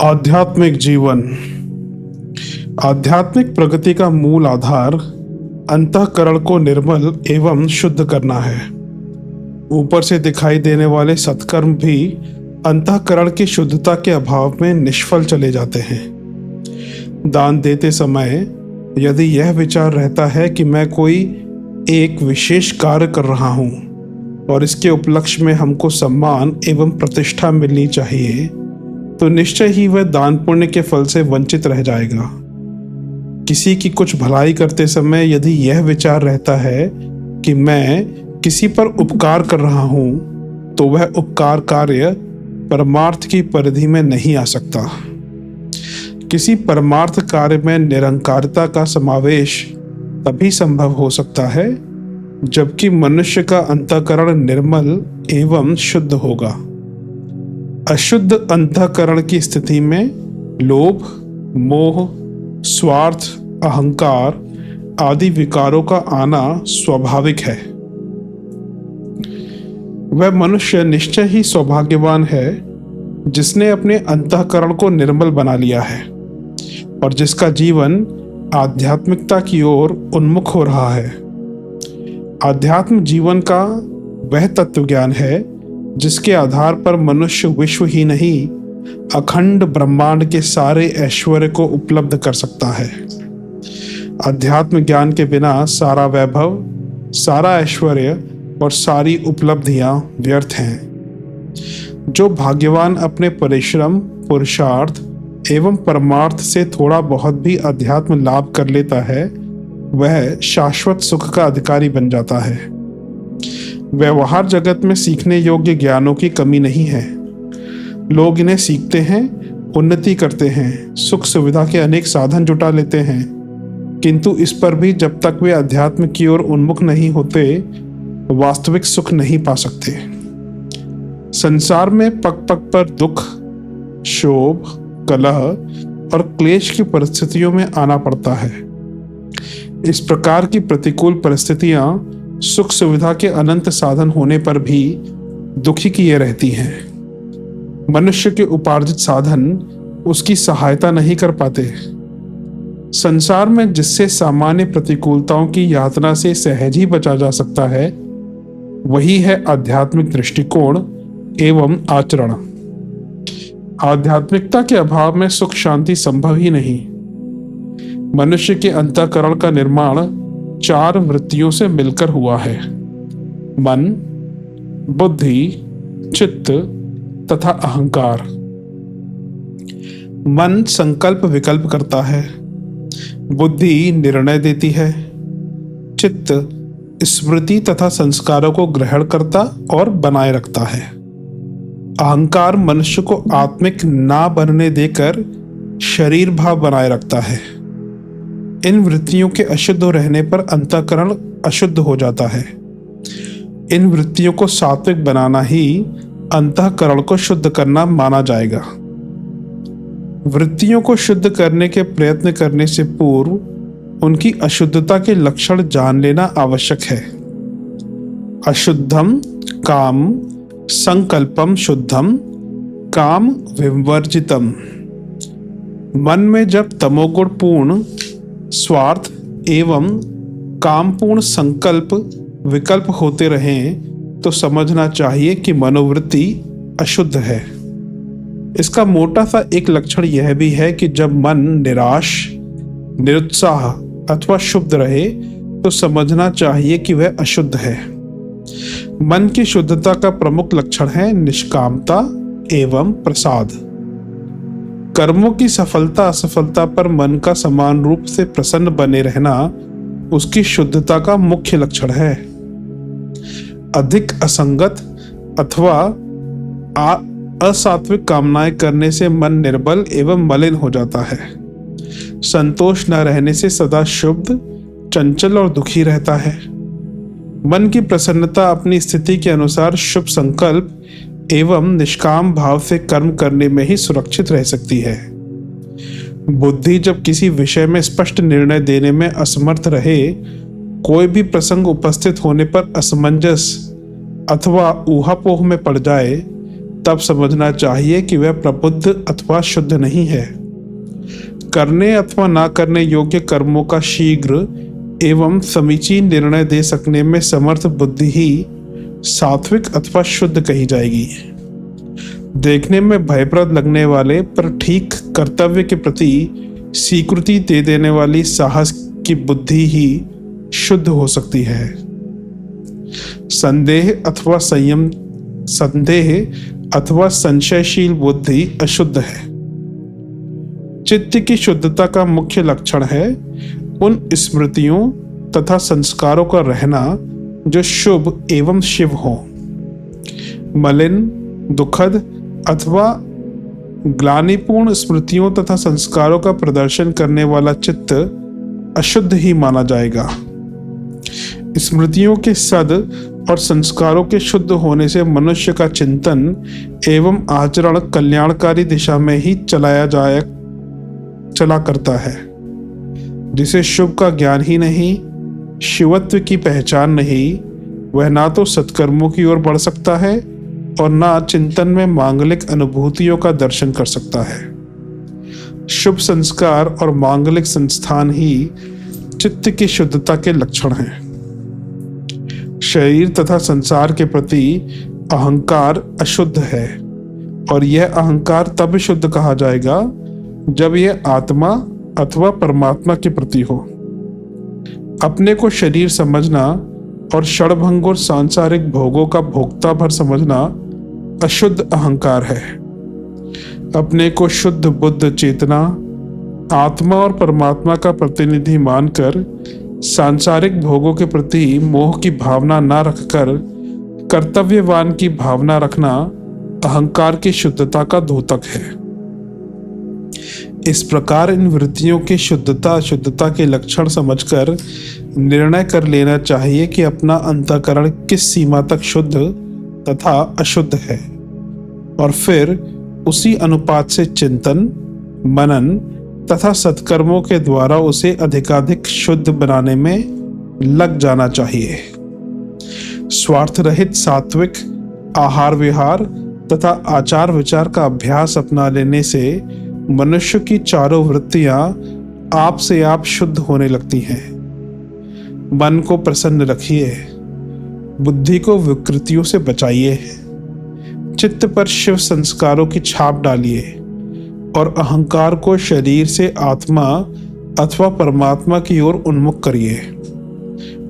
आध्यात्मिक जीवन। आध्यात्मिक प्रगति का मूल आधार अंतःकरण को निर्मल एवं शुद्ध करना है। ऊपर से दिखाई देने वाले सत्कर्म भी अंतःकरण की शुद्धता के अभाव में निष्फल चले जाते हैं। दान देते समय यदि यह विचार रहता है कि मैं कोई एक विशेष कार्य कर रहा हूँ और इसके उपलक्ष्य में हमको सम्मान एवं प्रतिष्ठा मिलनी चाहिए, तो निश्चय ही वह दान पुण्य के फल से वंचित रह जाएगा। किसी की कुछ भलाई करते समय यदि यह विचार रहता है कि मैं किसी पर उपकार कर रहा हूँ, तो वह उपकार कार्य परमार्थ की परिधि में नहीं आ सकता। किसी परमार्थ कार्य में निरंकारिता का समावेश तभी संभव हो सकता है जबकि मनुष्य का अंतःकरण निर्मल एवं शुद्ध होगा। अशुद्ध अंतःकरण की स्थिति में लोभ, मोह, स्वार्थ, अहंकार आदि विकारों का आना स्वाभाविक है। वह मनुष्य निश्चय ही सौभाग्यवान है जिसने अपने अंतःकरण को निर्मल बना लिया है और जिसका जीवन आध्यात्मिकता की ओर उन्मुख हो रहा है। आध्यात्म जीवन का वह तत्व ज्ञान है जिसके आधार पर मनुष्य विश्व ही नहीं, अखंड ब्रह्मांड के सारे ऐश्वर्य को उपलब्ध कर सकता है। अध्यात्म ज्ञान के बिना सारा वैभव, सारा ऐश्वर्य और सारी उपलब्धियां व्यर्थ हैं। जो भाग्यवान अपने परिश्रम, पुरुषार्थ एवं परमार्थ से थोड़ा बहुत भी अध्यात्म लाभ कर लेता है, वह शाश्वत सुख का अधिकारी बन जाता है। व्यवहार जगत में सीखने योग्य ज्ञानों की कमी नहीं है। लोग इन्हें सीखते हैं, उन्नति करते हैं, सुख सुविधा के अनेक साधन जुटा लेते हैं, किंतु इस पर भी जब तक वे अध्यात्म की ओर उन्मुख नहीं होते, वास्तविक सुख नहीं पा सकते। संसार में पग पग पर दुख, शोभ, कलह और क्लेश की परिस्थितियों में आना पड़ता है। इस प्रकार की प्रतिकूल परिस्थितियां सुख सुविधा के अनंत साधन होने पर भी दुखी किए रहती हैं। मनुष्य के उपार्जित साधन उसकी सहायता नहीं कर पाते। संसार में जिससे सामान्य प्रतिकूलताओं की यातना से सहज ही बचा जा सकता है, वही है आध्यात्मिक दृष्टिकोण एवं आचरण। आध्यात्मिकता के अभाव में सुख शांति संभव ही नहीं। मनुष्य के अंतःकरण का निर्माण 4 वृत्तियों से मिलकर हुआ है: मन, बुद्धि, चित्त तथा अहंकार। मन संकल्प विकल्प करता है, बुद्धि निर्णय देती है, चित्त स्मृति तथा संस्कारों को ग्रहण करता और बनाए रखता है, अहंकार मनुष्य को आत्मिक ना बनने देकर शरीर भाव बनाए रखता है। इन वृत्तियों के अशुद्ध रहने पर अंतःकरण अशुद्ध हो जाता है। इन वृत्तियों को सात्विक बनाना ही अंतःकरण को शुद्ध करना माना जाएगा। वृत्तियों को शुद्ध करने के प्रयत्न करने से पूर्व उनकी अशुद्धता के लक्षण जान लेना आवश्यक है। अशुद्धम काम संकल्पम शुद्धम काम विवर्जितम। मन में जब तमोगुण पूर्ण स्वार्थ एवं कामपूर्ण संकल्प विकल्प होते रहें तो समझना चाहिए कि मनोवृत्ति अशुद्ध है। इसका मोटा सा एक लक्षण यह भी है कि जब मन निराश, निरुत्साह अथवा शुद्ध रहे तो समझना चाहिए कि वह अशुद्ध है। मन की शुद्धता का प्रमुख लक्षण है निष्कामता एवं प्रसाद। कर्मों की सफलता असफलता पर मन का समान रूप से प्रसन्न बने रहना उसकी शुद्धता का मुख्य लक्षण है। अधिक असंगत अथवा असात्विक कामनाएं करने से मन निर्बल एवं मलिन हो जाता है। संतोष न रहने से सदा शुद्ध, चंचल और दुखी रहता है। मन की प्रसन्नता अपनी स्थिति के अनुसार शुभ संकल्प एवं निष्काम भाव से कर्म करने में ही सुरक्षित रह सकती है। बुद्धि जब किसी विषय में स्पष्ट निर्णय देने में असमर्थ रहे, कोई भी प्रसंग उपस्थित होने पर असमंजस अथवा ऊहापोह में पड़ जाए, तब समझना चाहिए कि वह प्रबुद्ध अथवा शुद्ध नहीं है। करने अथवा ना करने योग्य कर्मों का शीघ्र एवं समीचीन निर्णय दे सकने में समर्थ बुद्धि ही सात्विक अथवा शुद्ध कही जाएगी। देखने में भयप्रद लगने वाले पर ठीक कर्तव्य के प्रति स्वीकृति दे देने वाली साहस की बुद्धि ही शुद्ध हो सकती है। संदेह अथवा संशयशील बुद्धि अशुद्ध है। चित्त की शुद्धता का मुख्य लक्षण है उन स्मृतियों तथा संस्कारों का रहना जो शुभ एवं शिव हो। मलिन, दुखद अथवा ग्लानिपूर्ण स्मृतियों तथा संस्कारों का प्रदर्शन करने वाला चित्त अशुद्ध ही माना जाएगा। स्मृतियों के सद और संस्कारों के शुद्ध होने से मनुष्य का चिंतन एवं आचरण कल्याणकारी दिशा में ही चला करता है। जिसे शुभ का ज्ञान ही नहीं, शिवत्व की पहचान नहीं, वह ना तो सत्कर्मों की ओर बढ़ सकता है और ना चिंतन में मांगलिक अनुभूतियों का दर्शन कर सकता है। शुभ संस्कार और मांगलिक संस्थान ही चित्त की शुद्धता के लक्षण हैं। शरीर तथा संसार के प्रति अहंकार अशुद्ध है और यह अहंकार तब शुद्ध कहा जाएगा जब यह आत्मा अथवा परमात्मा के प्रति हो। अपने को शरीर समझना और क्षणभंगुर सांसारिक भोगों का भोक्ता भर समझना अशुद्ध अहंकार है। अपने को शुद्ध बुद्ध चेतना, आत्मा और परमात्मा का प्रतिनिधि मानकर सांसारिक भोगों के प्रति मोह की भावना न रखकर कर्तव्यवान की भावना रखना अहंकार की शुद्धता का द्योतक है। इस प्रकार इन वृत्तियों की शुद्धता के लक्षण समझकर निर्णय कर लेना चाहिए कि अपना अंतःकरण किस सीमा तक शुद्ध तथा अशुद्ध है और फिर उसी अनुपात से चिंतन, मनन तथा सत्कर्मों के द्वारा उसे अधिकाधिक शुद्ध बनाने में लग जाना चाहिए। स्वार्थ रहित सात्विक आहार विहार तथा आचार विचार का अभ्यास अपना लेने से मनुष्य की चारों वृत्तियां आप से आप शुद्ध होने लगती हैं। मन को प्रसन्न रखिए, बुद्धि को विकृतियों से बचाइए, चित्त पर शिव संस्कारों की छाप डालिए और अहंकार को शरीर से आत्मा अथवा परमात्मा की ओर उन्मुख करिए।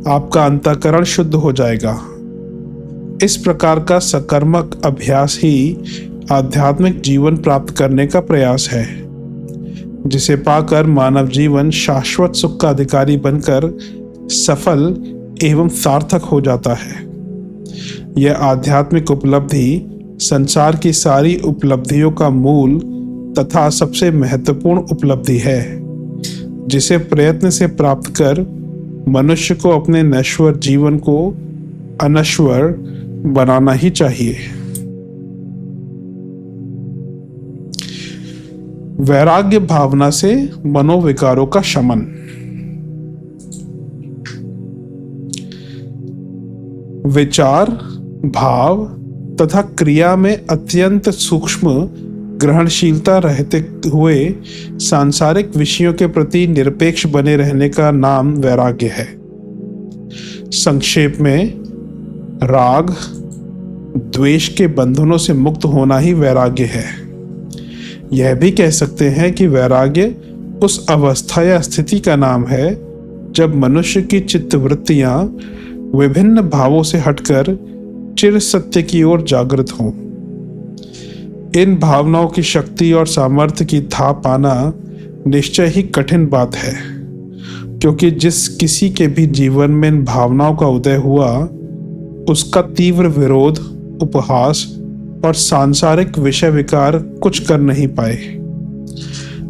आपका अंतःकरण शुद्ध हो जाएगा। इस प्रकार का सकर्मक अभ्यास ही आध्यात्मिक जीवन प्राप्त करने का प्रयास है, जिसे पाकर मानव जीवन शाश्वत सुख का अधिकारी बनकर सफल एवं सार्थक हो जाता है। यह आध्यात्मिक उपलब्धि संसार की सारी उपलब्धियों का मूल तथा सबसे महत्वपूर्ण उपलब्धि है, जिसे प्रयत्न से प्राप्त कर मनुष्य को अपने नश्वर जीवन को अनश्वर बनाना ही चाहिए। वैराग्य भावना से मनोविकारों का शमन। विचार, भाव तथा क्रिया में अत्यंत सूक्ष्म ग्रहणशीलता रहते हुए सांसारिक विषयों के प्रति निरपेक्ष बने रहने का नाम वैराग्य है। संक्षेप में, राग, द्वेष के बंधनों से मुक्त होना ही वैराग्य है। यह भी कह सकते हैं कि वैराग्य उस अवस्था या स्थिति का नाम है जब मनुष्य की चित्तवृत्तियां विभिन्न भावों से हटकर चिर सत्य की ओर जागृत हों। इन भावनाओं की शक्ति और सामर्थ्य की था पाना निश्चय ही कठिन बात है, क्योंकि जिस किसी के भी जीवन में इन भावनाओं का उदय हुआ, उसका तीव्र विरोध, उपहास और सांसारिक विषय विकार कुछ कर नहीं पाए।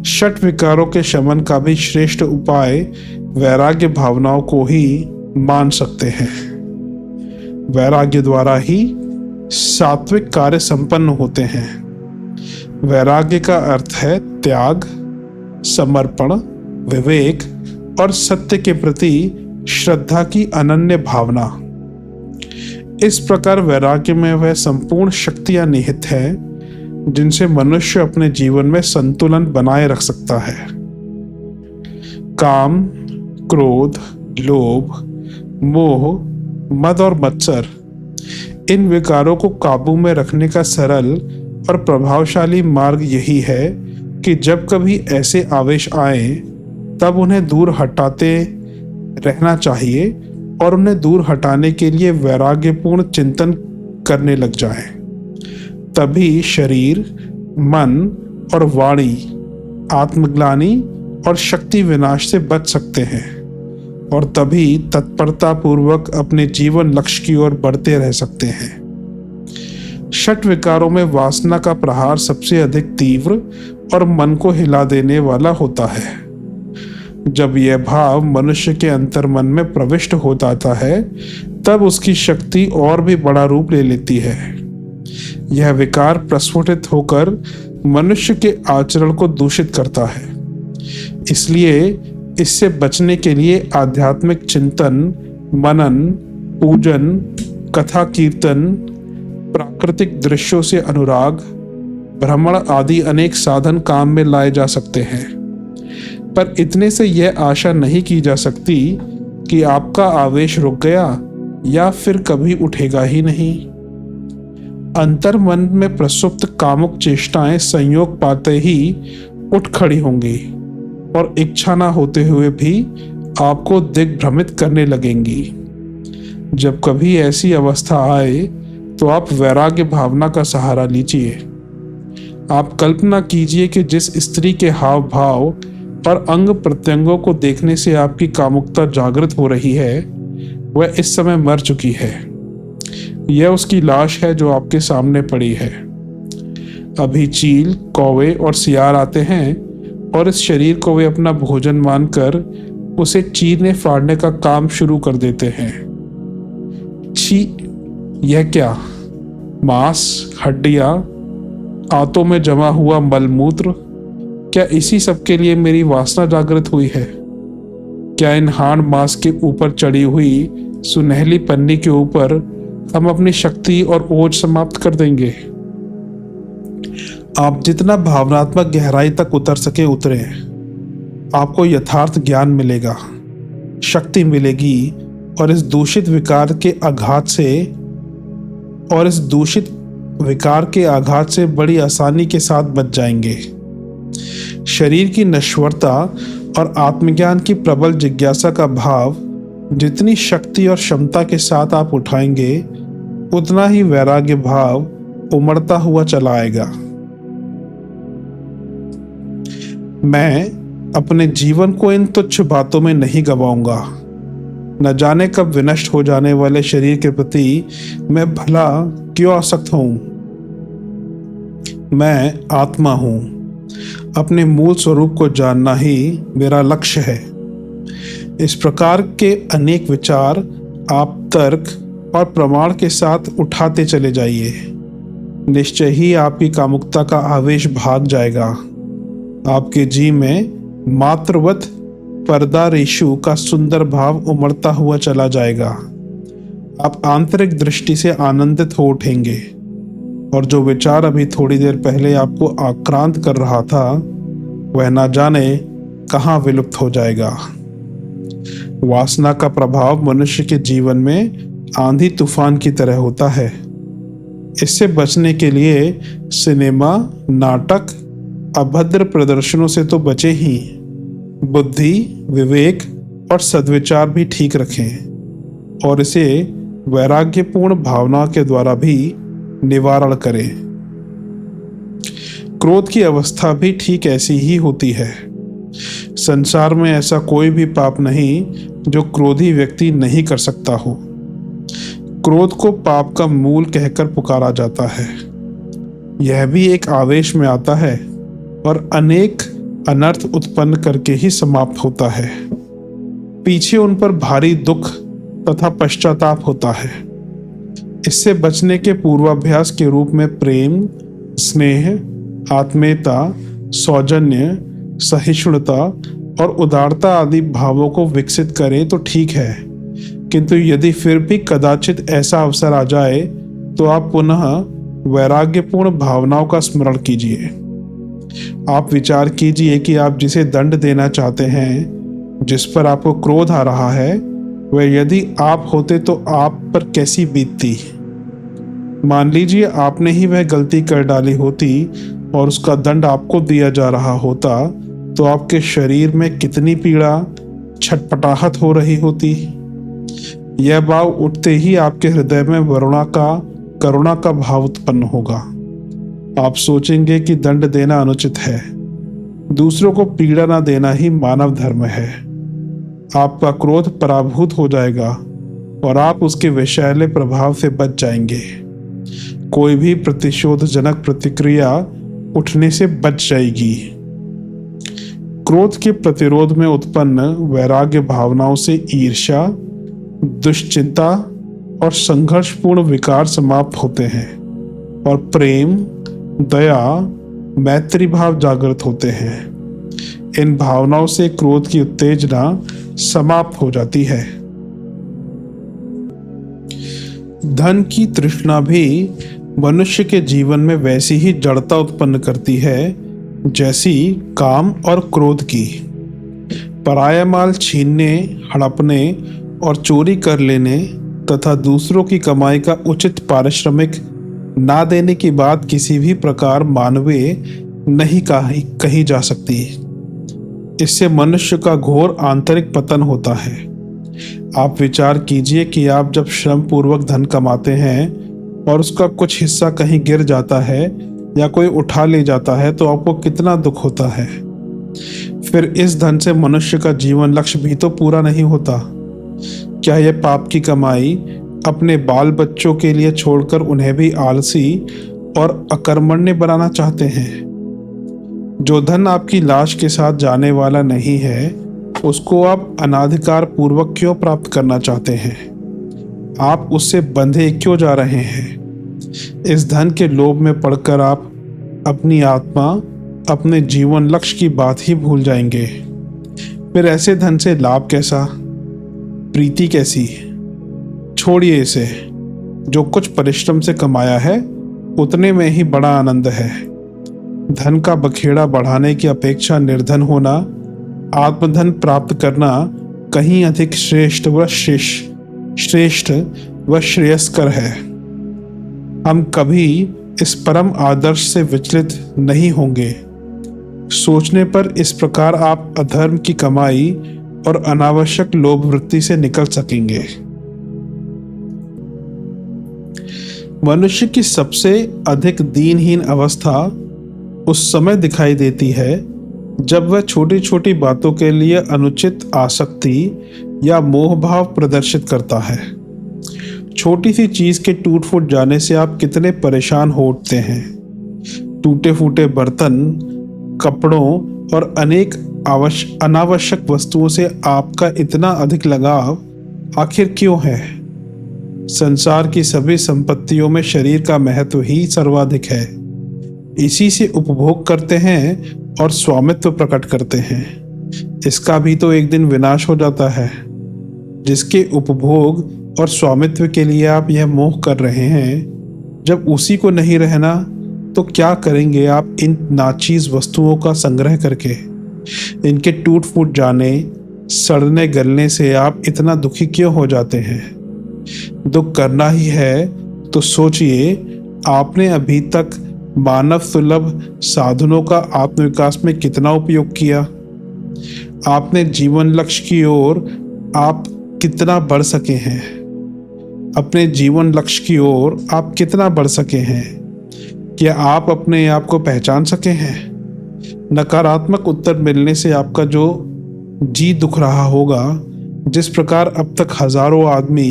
षट विकारों के शमन का भी श्रेष्ठ उपाय वैराग्य भावनाओं को ही मान सकते हैं। वैराग्य द्वारा ही सात्विक कार्य संपन्न होते हैं। वैराग्य का अर्थ है त्याग, समर्पण, विवेक और सत्य के प्रति श्रद्धा की अनन्य भावना। इस प्रकार वैराग्य में वह संपूर्ण शक्तियां निहित हैं जिनसे मनुष्य अपने जीवन में संतुलन बनाए रख सकता है। काम, क्रोध, लोभ, मोह, मद और मत्सर, इन विकारों को काबू में रखने का सरल और प्रभावशाली मार्ग यही है कि जब कभी ऐसे आवेश आए तब उन्हें दूर हटाते रहना चाहिए और उन्हें दूर हटाने के लिए वैराग्यपूर्ण चिंतन करने लग जाएं। तभी शरीर, मन और वाणी आत्मग्लानि और शक्ति विनाश से बच सकते हैं और तभी तत्परता पूर्वक अपने जीवन लक्ष्य की ओर बढ़ते रह सकते हैं। षट विकारों में वासना का प्रहार सबसे अधिक तीव्र और मन को हिला देने वाला होता है। जब यह भाव मनुष्य के अंतर्मन में प्रविष्ट हो जाता है तब उसकी शक्ति और भी बड़ा रूप ले लेती है। यह विकार प्रस्फुटित होकर मनुष्य के आचरण को दूषित करता है। इसलिए इससे बचने के लिए आध्यात्मिक चिंतन, मनन, पूजन, कथा कीर्तन, प्राकृतिक दृश्यों से अनुराग, भ्रमण आदि अनेक साधन काम में लाए जा सकते हैं। पर इतने से यह आशा नहीं की जा सकती कि आपका आवेश रुक गया या फिर कभी उठेगा ही नहीं। अंतर मन में प्रसुप्त कामुक चेष्टाएं संयोग पाते ही उठ खड़ी होंगी और इच्छा ना होते हुए भी आपको दिग्भ्रमित करने लगेंगी। जब कभी ऐसी अवस्था आए तो आप वैराग्य भावना का सहारा लीजिए। आप कल्पना कीजिए कि जिस स्त्री के हाव भाव और अंग प्रत्यंगों को देखने से आपकी कामुकता जागृत हो रही है वह इस समय मर चुकी है। यह उसकी लाश है जो आपके सामने पड़ी है। अभी चील, कौवे और सियार आते हैं और इस शरीर को वे अपना भोजन मानकर उसे चीरने फाड़ने का काम शुरू कर देते हैं। छी, यह क्या? मांस, हड्डियां, आंतों में जमा हुआ मलमूत्र, क्या इसी सब के लिए मेरी वासना जागृत हुई है? क्या इन हाड़ मांस के ऊपर चढ़ी हुई सुनहली पन्नी के ऊपर हम अपनी शक्ति और ओज समाप्त कर देंगे? आप जितना भावनात्मक गहराई तक उतर सके उतरे। आपको यथार्थ ज्ञान मिलेगा, शक्ति मिलेगी और इस दूषित विकार के आघात से बड़ी आसानी के साथ बच जाएंगे। शरीर की नश्वरता और आत्मज्ञान की प्रबल जिज्ञासा का भाव जितनी शक्ति और क्षमता के साथ आप उठाएंगे उतना ही वैराग्य भाव उमड़ता हुआ चला आएगा। मैं अपने जीवन को इन तुच्छ बातों में नहीं गवाऊंगा। न जाने कब विनष्ट हो जाने वाले शरीर के प्रति मैं भला क्यों आसक्त हूं। मैं आत्मा हूं। अपने मूल स्वरूप को जानना ही मेरा लक्ष्य है। इस प्रकार के अनेक विचार आप तर्क और प्रमाण के साथ उठाते चले जाइए। निश्चय ही आपकी कामुकता का आवेश भाग जाएगा। आपके जी में मातृवत पर्दा रेशु का सुंदर भाव उमड़ता हुआ चला जाएगा। आप आंतरिक दृष्टि से आनंदित हो उठेंगे और जो विचार अभी थोड़ी देर पहले आपको आक्रांत कर रहा था वह ना जाने कहाँ विलुप्त हो जाएगा। वासना का प्रभाव मनुष्य के जीवन में आंधी तूफान की तरह होता है। इससे बचने के लिए सिनेमा, नाटक, अभद्र प्रदर्शनों से तो बचे ही, बुद्धि, विवेक और सद्विचार भी ठीक रखें और इसे वैराग्यपूर्ण भावना के द्वारा भी निवारण करें। क्रोध की अवस्था भी ठीक ऐसी ही होती है। संसार में ऐसा कोई भी पाप नहीं जो क्रोधी व्यक्ति नहीं कर सकता हो। क्रोध को पाप का मूल कहकर पुकारा जाता है। यह भी एक आवेश में आता है और अनेक अनर्थ उत्पन्न करके ही समाप्त होता है। पीछे उन पर भारी दुख तथा पश्चाताप होता है। इससे बचने के पूर्वाभ्यास के रूप में प्रेम, स्नेह, आत्मीयता, सौजन्य, सहिष्णुता और उदारता आदि भावों को विकसित करें तो ठीक है, किंतु यदि फिर भी कदाचित ऐसा अवसर आ जाए तो आप पुनः वैराग्यपूर्ण भावनाओं का स्मरण कीजिए। आप विचार कीजिए कि आप जिसे दंड देना चाहते हैं, जिस पर आपको क्रोध आ रहा है, वह यदि आप होते तो आप पर कैसी बीतती। मान लीजिए आपने ही वह गलती कर डाली होती और उसका दंड आपको दिया जा रहा होता, तो आपके शरीर में कितनी पीड़ा, छटपटाहट हो रही होती। यह भाव उठते ही आपके हृदय में करुणा का भाव उत्पन्न होगा। आप सोचेंगे कि दंड देना अनुचित है, दूसरों को पीड़ा न देना ही मानव धर्म है। आपका क्रोध पराभूत हो जाएगा और आप उसके विषैले प्रभाव से बच जाएंगे। कोई भी प्रतिशोधजनक प्रतिक्रिया उठने से बच जाएगी। क्रोध के प्रतिरोध में उत्पन्न वैराग्य भावनाओं से ईर्ष्या, दुश्चिंता और संघर्षपूर्ण विकार समाप्त होते हैं और प्रेम, दया, मैत्री भाव जागृत होते हैं। इन भावनाओं से क्रोध की उत्तेजना समाप्त हो जाती है। धन की तृष्णा भी मनुष्य के जीवन में वैसी ही जड़ता उत्पन्न करती है जैसी काम और क्रोध की। पराया माल छीनने, हड़पने और चोरी कर लेने तथा दूसरों की कमाई का उचित पारिश्रमिक ना देने की बात किसी भी प्रकार मानवीय नहीं कही जा सकती। इससे मनुष्य का घोर आंतरिक पतन होता है। आप विचार कीजिए कि आप जब श्रम पूर्वक धन कमाते हैं और उसका कुछ हिस्सा कहीं गिर जाता है या कोई उठा ले जाता है तो आपको कितना दुख होता है। फिर इस धन से मनुष्य का जीवन लक्ष्य भी तो पूरा नहीं होता। क्या यह पाप की कमाई अपने बाल बच्चों के लिए छोड़कर उन्हें भी आलसी और अकर्मण्य बनाना चाहते हैं? जो धन आपकी लाश के साथ जाने वाला नहीं है, उसको आप अनाधिकार पूर्वक क्यों प्राप्त करना चाहते हैं? आप उससे बंधे क्यों जा रहे हैं? इस धन के लोभ में पड़कर आप अपनी आत्मा, अपने जीवन लक्ष्य की बात ही भूल जाएंगे। फिर ऐसे धन से लाभ कैसा, प्रीति कैसी? छोड़िए इसे। जो कुछ परिश्रम से कमाया है उतने में ही बड़ा आनंद है। धन का बखेड़ा बढ़ाने की अपेक्षा निर्धन होना, आत्मधन प्राप्त करना कहीं अधिक श्रेष्ठ व श्रेयस्कर है। हम कभी इस परम आदर्श से विचलित नहीं होंगे। सोचने पर इस प्रकार आप अधर्म की कमाई और अनावश्यक लोभ वृत्ति से निकल सकेंगे। मनुष्य की सबसे अधिक दीनहीन अवस्था उस समय दिखाई देती है जब वह छोटी छोटी बातों के लिए अनुचित आसक्ति या मोह भाव प्रदर्शित करता है। छोटी सी चीज के टूट फूट जाने से आप कितने परेशान हो उठते हैं। टूटे फूटे बर्तन, कपड़ों और अनेक अनावश्यक वस्तुओं से आपका इतना अधिक लगाव आखिर क्यों है? संसार की सभी संपत्तियों में शरीर का महत्व ही सर्वाधिक है। इसी से उपभोग करते हैं और स्वामित्व प्रकट करते हैं। इसका भी तो एक दिन विनाश हो जाता है। जिसके उपभोग और स्वामित्व के लिए आप यह मोह कर रहे हैं, जब उसी को नहीं रहना तो क्या करेंगे आप इन नाचीज वस्तुओं का संग्रह करके? इनके टूट फूट जाने, सड़ने गलने से आप इतना दुखी क्यों हो जाते हैं? दुख करना ही है तो सोचिए, आपने अभी तक मानव सुलभ साधनों का आत्मविकास में कितना उपयोग किया? आपने जीवन लक्ष्य की ओर आप कितना बढ़ सके हैं? अपने जीवन लक्ष्य की ओर आप कितना बढ़ सके हैं? क्या आप अपने आप को पहचान सके हैं? नकारात्मक उत्तर मिलने से आपका जो जी दुख रहा होगा, जिस प्रकार अब तक हजारों आदमी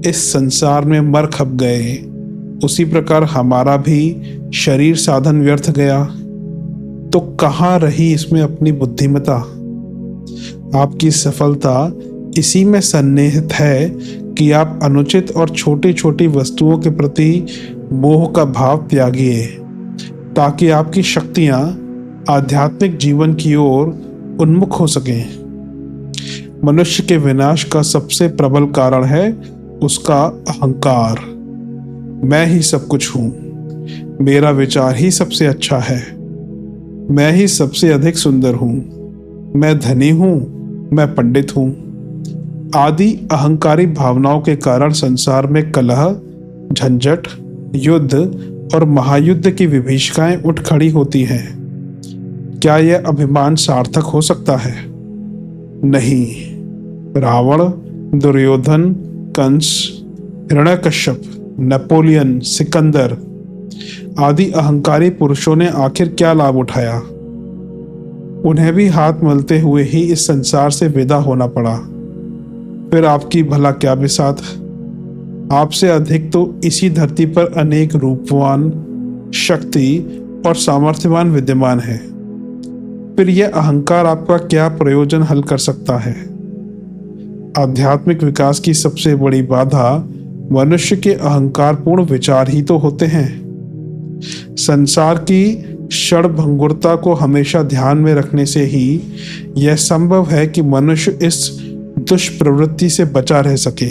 इस संसार में मर खप गए, उसी प्रकार हमारा भी शरीर साधन व्यर्थ गया। तो कहाँ रही इसमें अपनी बुद्धिमता? आपकी सफलता इसी में सन्निहित है कि आप अनुचित और छोटी छोटी वस्तुओं के प्रति मोह का भाव त्यागिए, ताकि आपकी शक्तियां आध्यात्मिक जीवन की ओर उन्मुख हो सकें। मनुष्य के विनाश का सबसे प्रबल कारण है उसका अहंकार। मैं ही सब कुछ हूं, मेरा विचार ही सबसे अच्छा है, मैं ही सबसे अधिक सुंदर हूं, मैं धनी हूं, मैं पंडित हूं आदि अहंकारी भावनाओं के कारण संसार में कलह, झंझट, युद्ध और महायुद्ध की विभीषिकाएं उठ खड़ी होती हैं। क्या यह अभिमान सार्थक हो सकता है? नहीं। रावण, दुर्योधन, कंस, हिरण्यकश्यप, नेपोलियन, सिकंदर आदि अहंकारी पुरुषों ने आखिर क्या लाभ उठाया? उन्हें भी हाथ मलते हुए ही इस संसार से विदा होना पड़ा। फिर आपकी भला क्या बिसात? आपसे अधिक तो इसी धरती पर अनेक रूपवान, शक्ति और सामर्थ्यवान विद्यमान है। फिर यह अहंकार आपका क्या प्रयोजन हल कर सकता है? आध्यात्मिक विकास की सबसे बड़ी बाधा मनुष्य के अहंकारपूर्ण विचार ही तो होते हैं। संसार की क्षणभंगुरता को हमेशा ध्यान में रखने से ही यह संभव है कि मनुष्य इस दुष्प्रवृत्ति से बचा रह सके।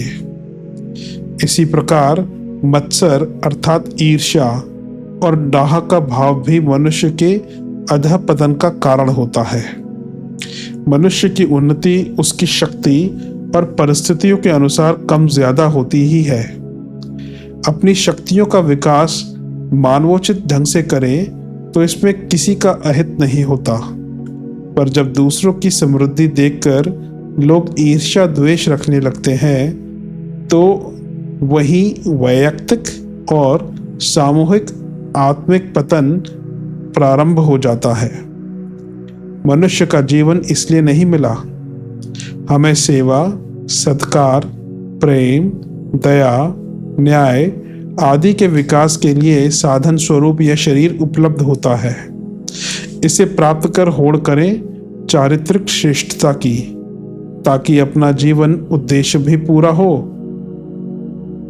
इसी प्रकार मत्सर अर्थात ईर्ष्या और डाह का भाव भी मनुष्य के अधःपतन का कारण होता है। मनुष्य की उन्नति उसकी शक्ति और परिस्थितियों के अनुसार कम ज्यादा होती ही है। अपनी शक्तियों का विकास मानवोचित ढंग से करे तो इसमें किसी का अहित नहीं होता, पर जब दूसरों की समृद्धि देखकर लोग ईर्ष्या द्वेष रखने लगते हैं तो वही वैयक्तिक और सामूहिक आत्मिक पतन प्रारंभ हो जाता है। मनुष्य का जीवन इसलिए नहीं मिला। हमें सेवा, सत्कार, प्रेम, दया, न्याय आदि के विकास के लिए साधन स्वरूप यह शरीर उपलब्ध होता है। इसे प्राप्त कर होड़ करें चारित्रिक श्रेष्ठता की, ताकि अपना जीवन उद्देश्य भी पूरा हो,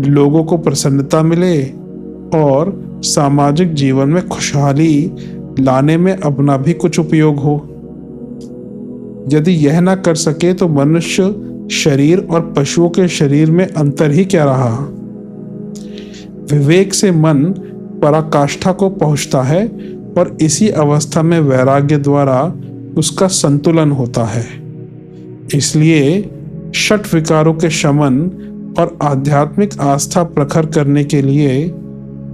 लोगों को प्रसन्नता मिले और सामाजिक जीवन में खुशहाली लाने में अपना भी कुछ उपयोग हो। यदि यह ना कर सके तो मनुष्य शरीर और पशुओं के शरीर में अंतर ही क्या रहा? विवेक से मन पराकाष्ठा को पहुंचता है और इसी अवस्था में वैराग्य द्वारा उसका संतुलन होता है। इसलिए षट विकारों के शमन और आध्यात्मिक आस्था प्रखर करने के लिए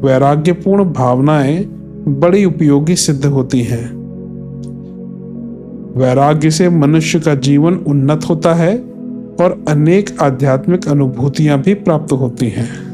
वैराग्यपूर्ण भावनाएं बड़ी उपयोगी सिद्ध होती हैं। वैराग्य से मनुष्य का जीवन उन्नत होता है और अनेक आध्यात्मिक अनुभूतियां भी प्राप्त होती हैं।